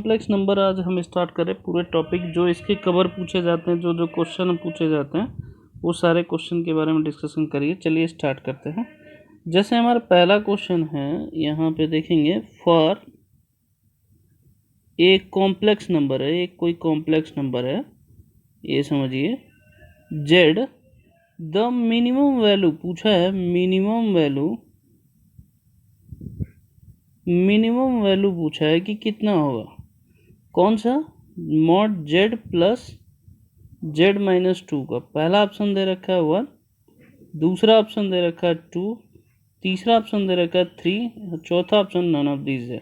Complex number आज हम start करें पूरे टॉपिक जो इसके कवर पूछे जाते हैं, जो जो क्वेश्चन पूछे जाते हैं वो सारे क्वेश्चन के बारे में डिस्कशन करिए। चलिए स्टार्ट करते हैं। जैसे हमारा पहला क्वेश्चन है, यहाँ पे देखेंगे फॉर एक कॉम्प्लेक्स नंबर है, एक कोई कॉम्प्लेक्स नंबर है, ये समझिए जेड द मिनिमम वैल्यू पूछा है, मिनिमम वैल्यू पूछा है कि कितना होगा, कौन सा, mod Z plus Z minus to का। पहला ऑप्शन दे रखा है 1, दूसरा ऑप्शन दे रखा है 2, तीसरा ऑप्शन दे रखा है 3, चौथा ऑप्शन नन ऑफ दीज है।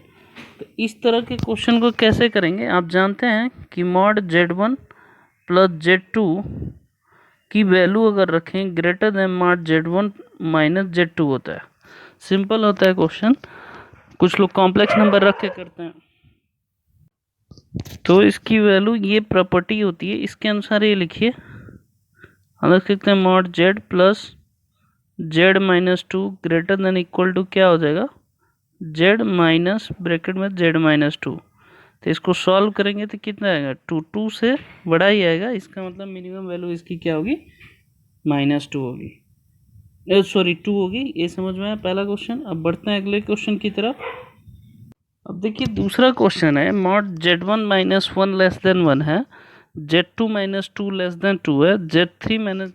तो इस तरह के क्वेश्चन को कैसे करेंगे, आप जानते हैं कि mod Z one plus Z two की वैल्यू अगर रखें greater than mod Z one minus Z two होता है। सिंपल होता है क्वेश्चन, कुछ लोग कॉम्प्लेक्स नंबर रख के करते हैं तो इसकी वैल्यू ये प्रॉपर्टी होती है, इसके अनुसार ये लिखिए। हम लिख सकते हैं mod Z plus Z minus two greater than equal to क्या हो जाएगा, जेड माइनस ब्रैकेट में जेड माइनस टू। तो इसको सॉल्व करेंगे तो कितना आएगा, टू से बड़ा ही आएगा। इसका मतलब मिनिमम वैल्यू इसकी क्या होगी, माइनस टू होगी, सॉरी 2 होगी। ये समझ में आया पहला क्वेश्चन। अब बढ़ते हैं अगले क्वेश्चन की तरफ। अब देखिए दूसरा क्वेश्चन है, mod Z one minus one less than one है, Z two minus two less than two है, Z three minus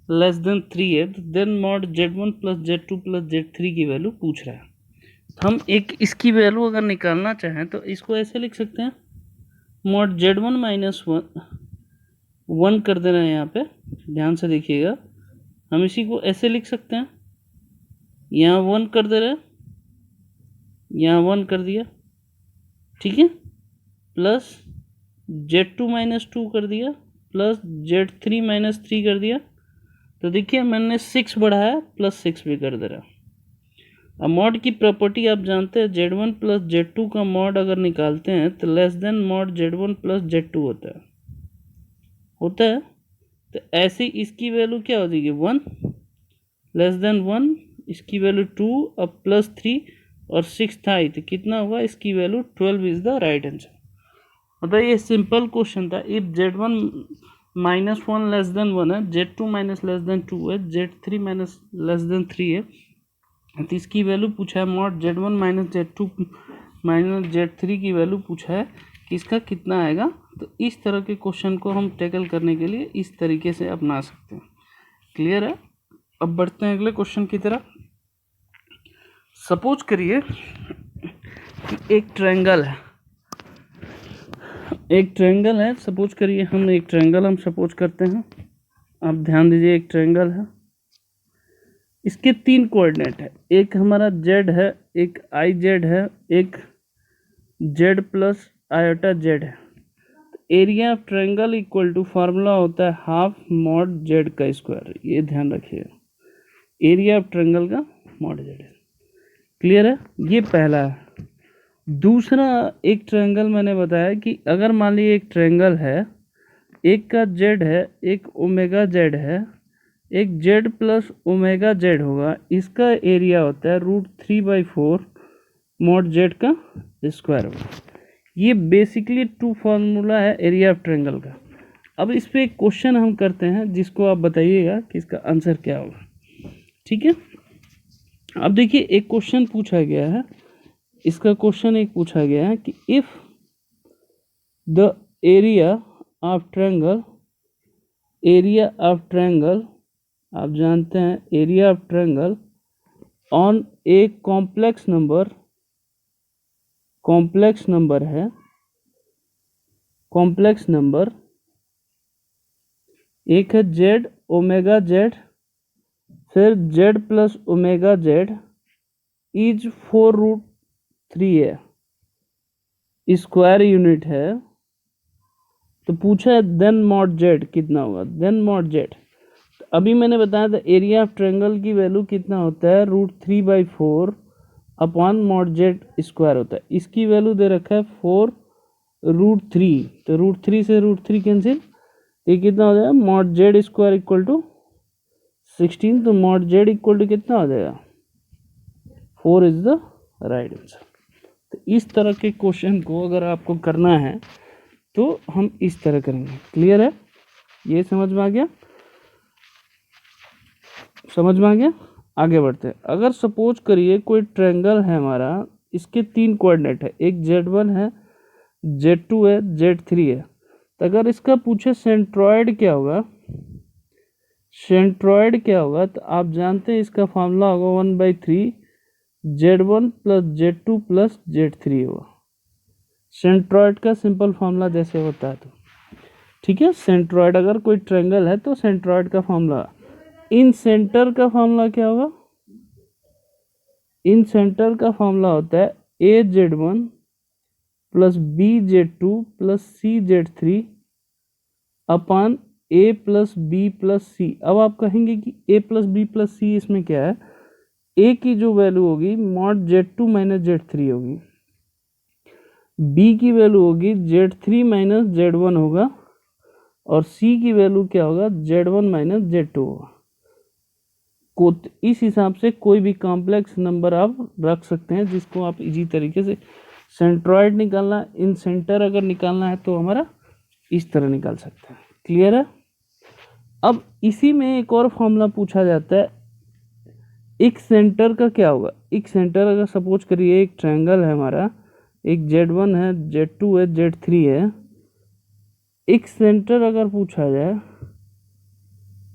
less than three है, then mod Z one plus Z two plus Z three की value पूछ रहा है। तो हम एक इसकी वैल्यू अगर निकालना चाहें तो इसको ऐसे लिख सकते हैं, mod Z one minus one कर देना है, यहाँ पे ध्यान से देखिएगा। हम इसी को ऐसे लिख सकते हैं, यहाँ 1 कर दे रहे हैं, यहाँ 1 कर दिया, ठीक है, plus Z two minus two कर दिया, plus Z three minus three कर दिया। तो देखिए मैंने 6 बढ़ाया, प्लस 6 भी कर दे रहा। अब मॉड की प्रॉपर्टी आप जानते हैं, Z one plus Z two का मॉड अगर निकालते हैं तो less than mod Z one plus Z two होता है। तो ऐसे इसकी वैल्यू क्या हो जाएगी, 1 लेस देन 1, इसकी वैल्यू 2, अब प्लस 3 और 6 था, तो कितना होगा, इसकी value 12 is the right answer. मतलब ये सिंपल क्वेश्चन था। If Z one minus one less than one है, Z two minus less than two है, Z three minus less than three है, तो इसकी वैल्यू पूछा है mod Z one minus Z two minus Z three की value पूछा है कि इसका कितना आएगा। तो इस तरह के क्वेश्चन को हम टैकल करने के लिए इस तरीके से अपना सकते हैं। क्लियर है। अब बढ़ते हैं अगले क्वेश्चन की तरफ। सपोज करिए कि एक ट्रायंगल है, सपोज करिए हम एक ट्रायंगल हम सपोज करते हैं। आप ध्यान दीजिए, एक ट्रायंगल है, इसके 3 कोऑर्डिनेट है, एक हमारा जेड है, एक आई जेड है, एक जेड प्लस आयोटा जेड है। Area of triangle equal to formula होता है हाफ मॉड जेड का स्क्वायर। ये ध्यान रखिएगा, एरिया ऑफ ट्रायंगल का मॉड जेड। क्लियर है, ये पहला है। दूसरा, एक ट्रायंगल मैंने बताया कि अगर मान लीजिए एक ट्रायंगल है, एक का जेड है, एक ओमेगा जेड है, एक जेड प्लस ओमेगा जेड होगा, इसका एरिया होता है √3/4 मॉड जेड का स्क्वायर होगा। ये बेसिकली 2 फार्मूला है एरिया ऑफ ट्रायंगल का। अब इस पे एक क्वेश्चन हम करते हैं जिसको आप बताइएगा कि इसका आंसर क्या होगा, ठीक है। अब देखिए एक क्वेश्चन पूछा गया है, इसका क्वेश्चन एक पूछा गया है कि if the area of triangle, आप जानते हैं area of triangle on a complex number है, कॉम्प्लेक्स नंबर एक है जेड ओमेगा जेड, फिर Z plus omega Z is 4√3 है, स्क्वायर यूनिट है। तो पूछा है देन मॉड जेड कितना होगा, देन मॉड जेड। अभी मैंने बताया था एरिया ऑफ ट्रायंगल की वैल्यू कितना होता है, √3/4 अपॉन मॉड जेड स्क्वायर होता है। इसकी वैल्यू दे रखा है 4√3, तो √3 से √3 कैंसिल, ये कितना हो जाएगा, mod Z square equal to 16। तो मॉड जेड इक्वल टू कितना हो जाएगा, 4 इज द राइट आंसर। तो इस तरह के क्वेश्चन को अगर आपको करना है तो हम इस तरह करेंगे। क्लियर है? ये समझ में आ गया? समझ में आ गया? आगे बढ़ते हैं। अगर सपोज करिए कोई ट्रायंगल है हमारा, इसके 3 कोऑर्डिनेट है, एक Z1 है, Z2 है, Z3 है। तो अगर इसका पूछे सेंट्रॉयड क्या होगा, सेंट्रॉयड क्या होगा, तो आप जानते हैं इसका फॉर्मूला होगा 1/3 Z1 plus Z2 plus Z3 होगा। सेंट्रॉयड का सिंपल फॉर्मूला जैसे होता है, तो ठीक है। सेंट्रॉयड अगर कोई ट्रायंगल है तो सेंट्रॉयड का फॉर्मूला, इन सेंटर का फॉर्मूला क्या होगा, इन सेंटर का फॉर्मूला होता है AZ1 plus BZ2 plus CZ3 upon A plus B plus C। अब आप कहेंगे कि A plus B plus C इसमें क्या है, A की जो वैल्यू होगी मॉड Z2 माइनस Z3 होगी, B की वैल्यू होगी Z3 माइनस Z1 होगा, और C की वैल्यू क्या होगा, Z1 माइनस Z2 होगा। इस हिसाब से कोई भी कॉम्प्लेक्स नंबर आप रख सकते हैं जिसको आप इजी तरीके से, सेंट्रॉयड निकालना, इन सेंटर अगर निकालना है तो हमारा इस तरह निकाल सकते हैं। क्लियर है? अब इसी में एक और फॉर्मूला पूछा जाता है, एक सेंटर का क्या होगा। एक सेंटर अगर सपोज करिए एक ट्रायंगल है हमारा, एक Z1 है, Z2 है, Z3 है, एक सेंटर अगर पूछा जाए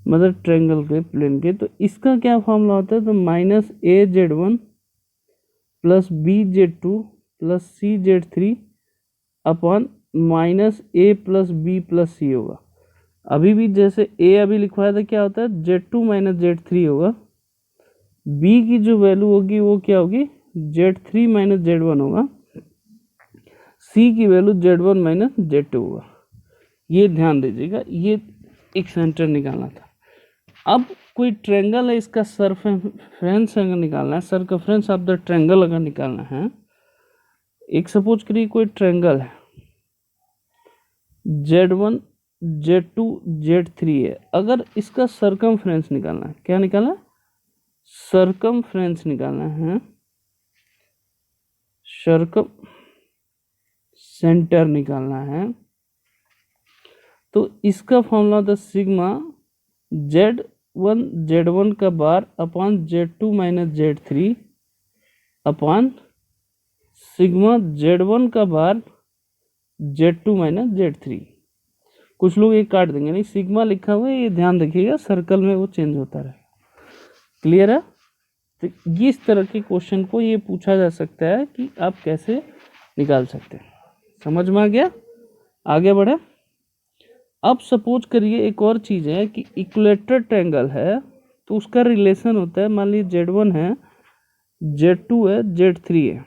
मतलब ट्रायंगल के प्लेन के, तो इसका क्या फॉर्मूला होता है, तो minus AZ1 plus BZ2 plus CZ3 upon minus A plus B plus C होगा। अभी भी जैसे A अभी लिखवाया था, क्या होता है Z2 माइनस Z3 होगा, B की जो वैल्यू होगी वो क्या होगी Z3 माइनस Z1 होगा, C की वैल्यू Z1 माइनस Z2 होगा। ये ध्यान दीजिएगा, ये एक सेंटर निकालना था। अब कोई ट्रायंगल है, इसका सरकमफ्रेंस अगर निकालना है, सरकमफ्रेंस ऑफ द ट्रायंगल अगर निकालना है, एक सपोज करिए कोई ट्रायंगल है Z1 Z2 Z3 है, अगर इसका सरकमफ्रेंस निकालना है, क्या निकालना है, सरकमफ्रेंस निकालना है, सरकम सेंटर निकालना है, तो इसका फॉर्मूला होता है सिग्मा Z1 का bar upon Z2 minus Z3 upon sigma Z1 का बार Z2 माइनस Z3। कुछ लोग ये काट देंगे, नहीं सिग्मा लिखा हुआ है, ये ध्यान रखिएगा, सर्कल में वो चेंज होता रहे। क्लियर है? तो इस तरह के क्वेश्चन को ये पूछा जा सकता है कि आप कैसे निकाल सकते हैं। समझ में आ गया? आगे बढ़े। अब सपोज करिए एक और चीज़ है कि इक्विलेटरल ट्रायंगल है, तो उसका रिलेशन होता है, मान लीजिए Z1 है, Z2 है, Z3 है।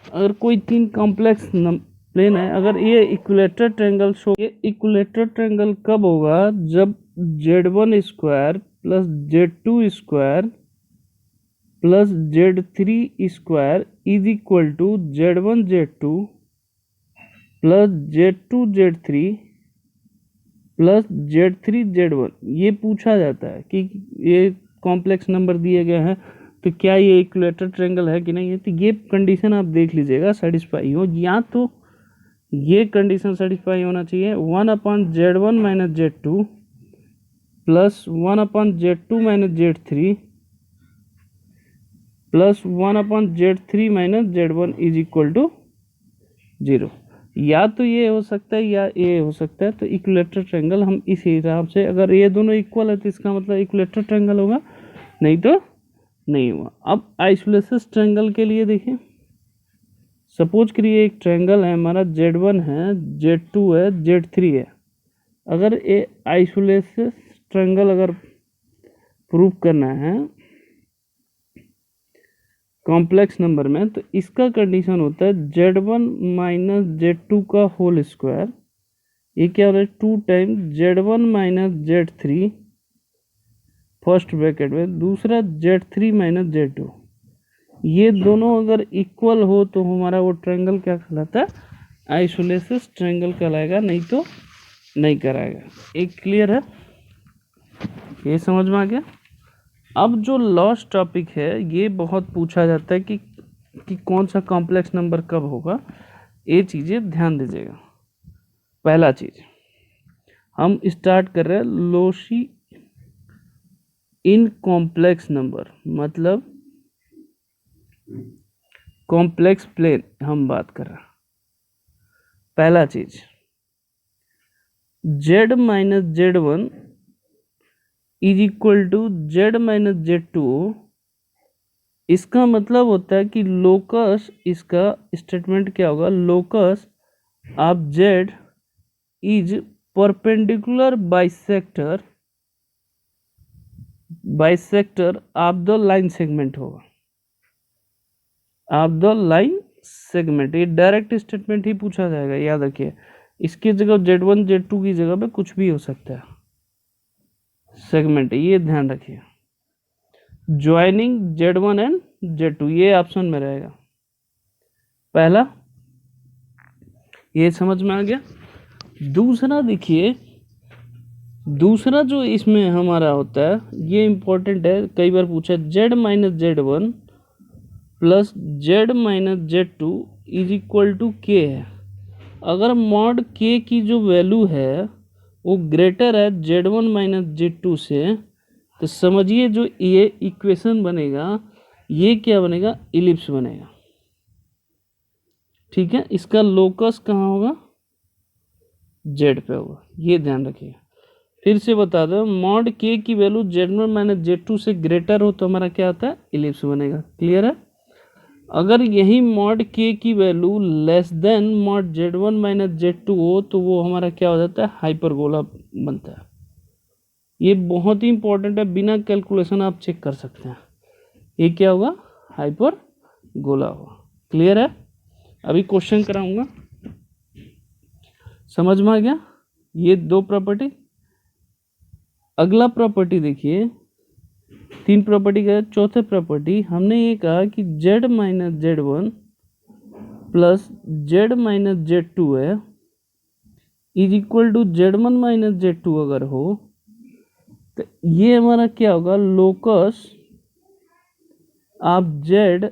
अगर कोई 3 कॉम्प्लेक्स प्लेन है, अगर ये इक्विलेटरल ट्रायंगल शो, ये इक्विलेटरल ट्रायंगल कब होगा, जब Z1 square plus Z2 square plus Z3 square is equal to Z1 Z2 plus Z2 Z3 plus Z3 Z1। ये पूछा जाता है कि ये कॉम्प्लेक्स नंबर दिए गए हैं, तो क्या ये इक्विलेटरल ट्रायंगल है कि नहीं है। तो ये कंडीशन आप देख लीजिएगा सेटिस्फाई हो, या तो ये कंडीशन सेटिस्फाई होना चाहिए 1/Z1 minus Z2 plus 1/Z2 minus Z3 plus 1/Z3 minus Z1 is equal to 0। या तो ये हो सकता है या ये हो सकता है। तो इक्विलेटरल ट्रायंगल हम इस हिसाब से, अगर ये दोनों इक्वल है तो इसका मतलब इक्विलेटरल ट्रायंगल होगा, नहीं तो नहीं हुआ। अब आइसोसेलेस ट्रायंगल के लिए देखिए, सपोज करिए एक ट्रायंगल है हमारा, Z1 है, Z2 है, Z3 है। अगर ये आइसोसेलेस ट्रायंगल अगर प्रूव करना है कॉम्प्लेक्स नंबर में, तो इसका कंडीशन होता है Z1 माइनस Z2 का होल स्क्वायर, ये क्या हो रहा है 2 time Z1 minus Z3 first bracket में, दूसरा Z3 माइनस Z2। ये दोनों अगर इक्वल हो तो हमारा वो ट्रायंगल क्या कहलाता है, आइसोसेलेस ट्रायंगल कहलाएगा, नहीं तो नहीं कराएगा। एक क्लियर है? ये समझ में आ गया। अब जो लास्ट टॉपिक है, ये बहुत पूछा जाता है कि कि कौन सा कॉम्प्लेक्स नंबर कब होगा, ये चीज़ें ध्यान दीजिएगा। पहला चीज हम स्टार्ट कर रहे हैं लोशी इन कॉम्प्लेक्स नंबर, मतलब कॉम्प्लेक्स प्लेन हम बात कर रहे हैं। पहला चीज z minus Z one is equal to Z minus Z two. इसका मतलब होता है कि लोकस, इसका स्टेटमेंट क्या होगा, locus of z is perpendicular bisector of the line segment होगा, ऑफ द लाइन सेगमेंट। ये डायरेक्ट स्टेटमेंट ही पूछा जाएगा, याद रखिए। इसकी जगह z1 z2 की जगह पे कुछ भी हो सकता है, सेगमेंट, ये ध्यान रखिए। ज्वाइनिंग z1 एंड z2, ये ऑप्शन में रहेगा पहला, ये समझ में आ गया। दूसरा देखिए, दूसरा जो इसमें हमारा होता है, ये इंपॉर्टेंट है, कई बार पूछा, z minus Z one plus Z minus Z two is equal to K है। अगर मॉड के की जो वैल्यू है वो ग्रेटर है Z one minus Z two से, तो समझिए जो ये इक्वेशन बनेगा, ये क्या बनेगा, इलिप्स बनेगा। ठीक है, इसका लोकस कहाँ होगा, जेड पे होगा, ये ध्यान रखिए। फिर से बता दो, मॉड के की value Z one minus Z two से ग्रेटर हो तो हमारा क्या होता है, इलिप्स बनेगा। क्लियर है। अगर यही मॉड के की value less than mod Z one minus Z two हो तो वो हमारा क्या हो जाता है, हाइपरबोला बनता है। ये बहुत ही इंपॉर्टेंट है, बिना कैलकुलेशन आप चेक कर सकते हैं। ये क्या होगा, हाइपरबोला होगा। क्लियर है। अभी क्वेश्चन कराऊंगा, समझ में आ गया ये दो प्रॉपर्टी। अगला प्रॉपर्टी देखिए, तीन प्रॉपर्टी का चौथे प्रॉपर्टी, हमने ये कहा कि z minus Z one plus Z minus Z two है is equal to Z one minus Z two अगर हो तो ये हमारा क्या होगा, locus of z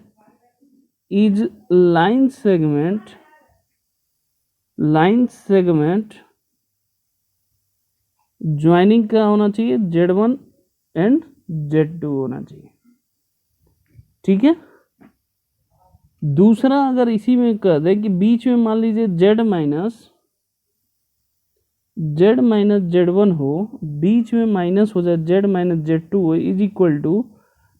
is line segment joining क्या होना चाहिए, z1 एंड z2 होना चाहिए। ठीक है। दूसरा अगर इसी में कह दे कि बीच में मान लीजिए z माइनस जेड वन हो, बीच में माइनस हो जाए z माइनस जेड टू हो is equal to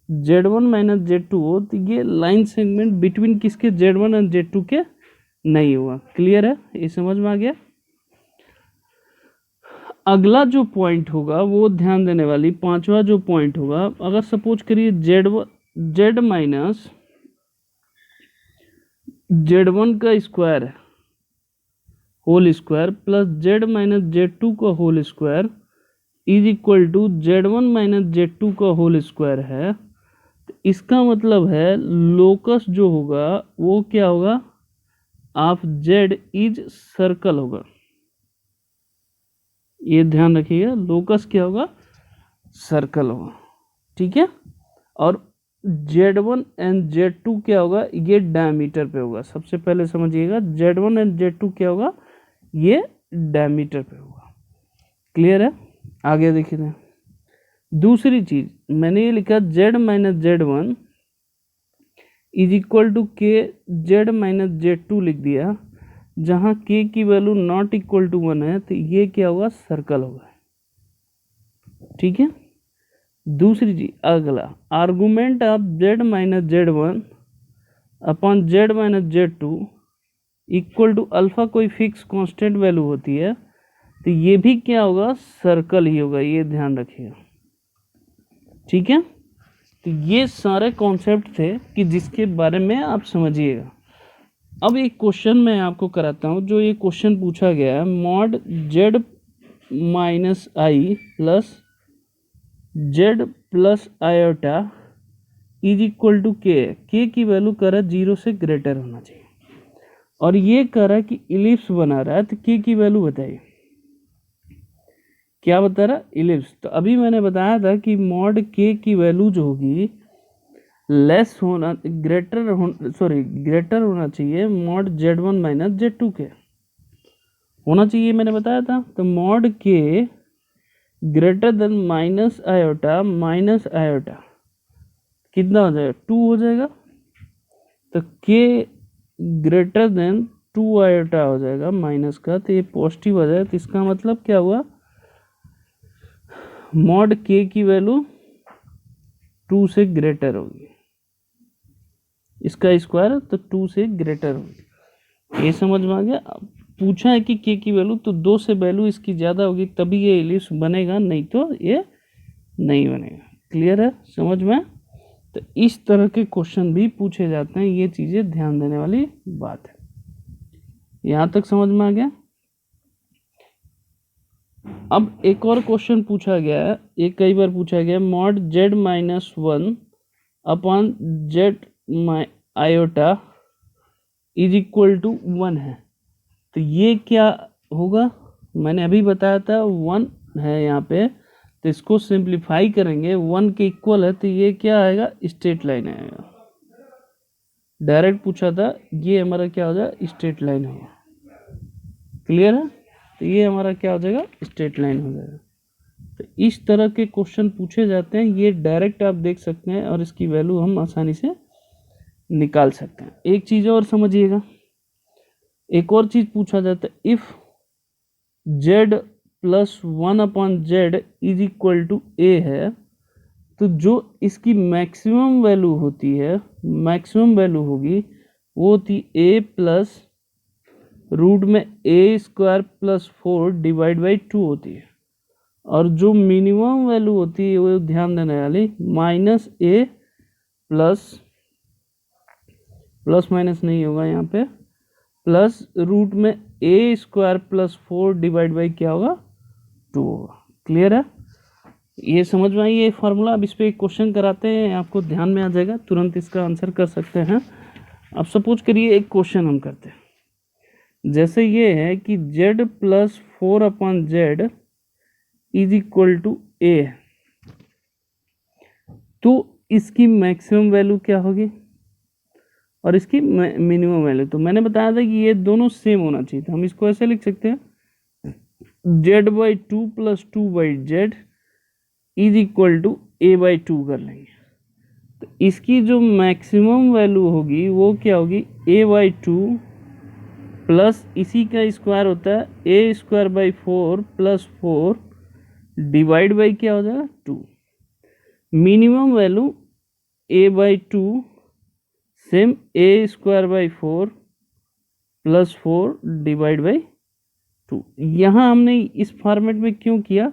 Z one minus Z two हो, तो ये लाइन सेगमेंट बिटवीन किसके, Z one and Z two के नहीं हुआ। क्लियर है, ये समझ में आ गया। अगला जो पॉइंट होगा वो ध्यान देने वाली, पांचवा जो पॉइंट होगा, अगर सपोज करिए जेड माइनस जेड वन का square whole square plus Z minus Z two का whole square is equal to Z one minus Z two का होल स्क्वायर है, तो इसका मतलब है लोकस जो होगा वो क्या होगा, ऑफ जेड इज सर्कल होगा। ये ध्यान रखिएगा, लोकस क्या होगा, सर्कल होगा। ठीक है। और z1 एंड z2 क्या होगा, ये डायमीटर पे होगा। सबसे पहले समझिएगा, z1 एंड z2 क्या होगा, ये डायमीटर पे होगा। क्लियर है। आगे देखिए, दूसरी चीज मैंने ये लिखा z minus Z one is equal to K Z minus Z two लिख दिया, जहां k की value not equal to one है, तो ये क्या होगा, सर्कल होगा। ठीक है। दूसरी चीज, अगला argument of z minus Z one upon Z minus Z two equal to alpha कोई फिक्स कांस्टेंट वैल्यू होती है, तो ये भी क्या होगा, सर्कल ही होगा। ये ध्यान रखिएगा। ठीक है। तो ये सारे कॉन्सेप्ट थे कि जिसके बारे में आप समझिएगा। अब एक क्वेश्चन मैं आपको कराता हूँ, जो ये क्वेश्चन पूछा गया है, mod Z minus I plus Z plus iota is equal to K की वैल्यू कह रहा है 0 से ग्रेटर होना चाहिए, और ये कह रहा है कि इलिप्स बना रहा है, तो के की वैल्यू बताइए, क्या बता रहा है, इलिप्स। तो अभी मैंने बताया था कि मॉड के की वैल्यू जो होगी लेस होना ग्रेटर होना चाहिए मॉड Z1 माइनस Z2 के, होना चाहिए, मैंने बताया था। तो मॉड के ग्रेटर देन माइनस आयोटा कितना हो जाएगा, 2 हो जाएगा। तो के ग्रेटर देन 2 आयोटा हो जाएगा माइनस का, तो ये पॉजिटिव हो जाएगा। तो इसका मतलब क्या हुआ, मॉड के की वैल्यू 2 से ग्रेटर होगी, इसका स्क्वायर तो 2 से ग्रेटर होगी। ये समझ में आ गया। पूछा है कि के की वैल्यू, तो 2 से वैल्यू इसकी ज़्यादा होगी तभी ये इलिप्स बनेगा, नहीं तो ये नहीं बनेगा। क्लियर है, समझ में। तो इस तरह के क्वेश्चन भी पूछे जाते हैं, ये चीज़ें ध्यान देने वाली बात है। यहाँ तक समझ में आ गया। अब एक और क्वेश्चन पूछा गया है, ये कई बार पूछा गया, mod Z minus 1 upon Z iota is equal to 1 है। तो ये क्या होगा, मैंने अभी बताया था 1 है यहाँ पे, तो इसको सिंप्लीफाई करेंगे, 1 के इक्वल है, तो ये क्या आएगा, स्ट्रेट लाइन आएगा। डायरेक्ट पूछा था, ये हमारा क्या हो जाएगा, स्ट्रेट लाइन होगा। क्लियर है, तो ये हमारा क्या हो जाएगा, स्ट्रेट लाइन हो जाएगा। तो इस तरह के क्वेश्चन पूछे जाते हैं, ये डायरेक्ट आप देख सकते हैं और इसकी वैल्यू हम आसानी से निकाल सकते हैं। एक चीज़ और समझिएगा, एक और चीज़ पूछा जाता है, if Z plus 1 upon Z is equal to A है, तो जो इसकी मैक्सिमम वैल्यू होती है, मैक्सिमम वैल्यू होगी वो होती A प्लस रूट में A square plus 4 divide by 2 होती है। और जो मिनिमम वैल्यू होती है वो ध्यान देने वाली माइनस A प्लस माइनस नहीं होगा यहाँ पे, प्लस रूट में A square plus 4 divide by क्या होगा, 2 होगा। क्लियर है, ये समझ में आई ये फार्मूला। अब इस पर एक क्वेश्चन कराते हैं, आपको ध्यान में आ जाएगा, तुरंत इसका आंसर कर सकते हैं। अब सपोज करिए एक क्वेश्चन हम करते हैं, जैसे ये है कि Z plus 4 upon Z is equal to A, तो इसकी मैक्सिमम वैल्यू क्या होगी और इसकी मिनिमम वैल्यू। तो मैंने बताया था कि ये दोनों सेम होना चाहिए, तो हम इसको ऐसे लिख सकते हैं, Z by 2 plus 2 by Z is equal to A by 2 कर लेंगे। तो इसकी जो मैक्सिमम वैल्यू होगी वो क्या होगी, A बाई 2 प्लस इसी का स्क्वायर होता है A square by 4 plus 4 divide by क्या हो जाएगा, 2। Minimum value A by 2 same A square by 4 plus 4 divide by 2। यहाँ हमने इस फॉर्मेट में क्यों किया,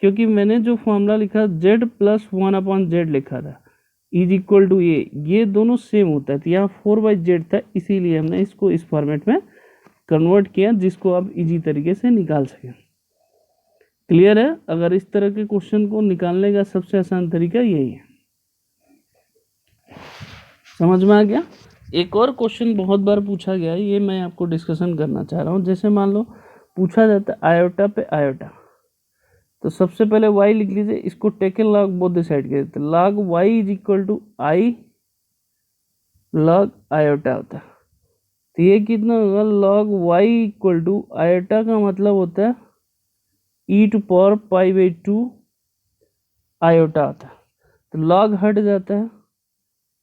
क्योंकि मैंने जो फॉर्मूला लिखा Z प्लस 1 अपॉन Z लिखा था इज इक्वल टू ये दोनों सेम होता है, तो यहाँ 4/Z था, इसीलिए हमने इसको इस फॉर्मेट में कन्वर्ट किया, जिसको आप इजी तरीके से निकाल सकें। क्लियर है, अगर इस तरह के क्वेश्चन को निकालने का सबसे आसान तरीका यही है। समझ में आ गया। एक और क्वेश्चन बहुत बार पूछा गया है, ये मैं आपको डिस्कशन करना चाह रहा हूँ। जैसे मान लो पूछा जाता है आयोटा पे आयोटा, तो सबसे पहले y लिख लीजिए, इसको taken log both the side के देते, log y is equal to I log iota होता है। तो ये कितना होगा, log y equal to iota का मतलब होता है e to power pi by 2 iota होता है। तो लॉग हट जाता है,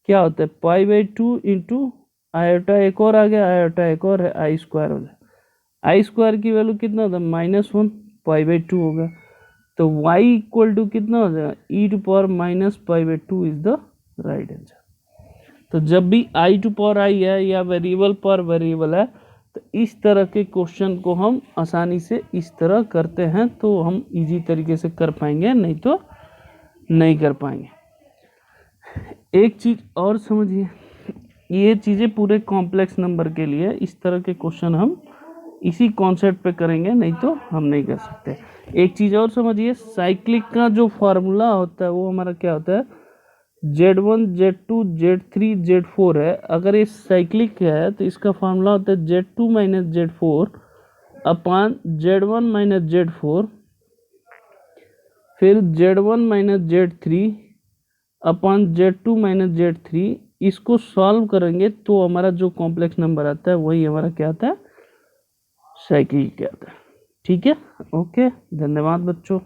क्या होता है, पाई बाई 2 इंटू आयोटा एक और आ गया, आयोटा एक और है, आई स्क्वायर हो जाए। आई स्क्वायर की वैल्यू कितना होता है, -1 पाई बाई 2 होगा। तो y इक्वल टू कितना हो जाएगा, e to power minus pi by 2 is the right answer. तो जब भी i टू पावर आई है या वेरिएबल पर वेरिएबल है, तो इस तरह के क्वेश्चन को हम आसानी से इस तरह करते हैं, तो हम इजी तरीके से कर पाएंगे, नहीं तो नहीं कर पाएंगे। एक चीज़ और समझिए, ये चीज़ें पूरे कॉम्प्लेक्स नंबर के लिए, इस तरह के क्वेश्चन हम इसी कॉन्सेप्ट पे करेंगे, नहीं तो हम नहीं कर सकते। एक चीज़ और समझिए, साइक्लिक का जो फार्मूला होता है वो हमारा क्या होता है, Z1 Z2 Z3 Z4 है। अगर ये साइक्लिक है तो इसका फार्मूला होता है Z2 माइनस Z4 अपान Z1 माइनस Z4, फिर Z1 minus Z3 upon Z2 minus Z3, इसको सॉल्व करेंगे तो हमारा जो कॉम्प्लेक्स नंबर आता है वही हमारा क्या आता है, साइकिल क्या आता है। ठीक है, ओके, धन्यवाद बच्चों।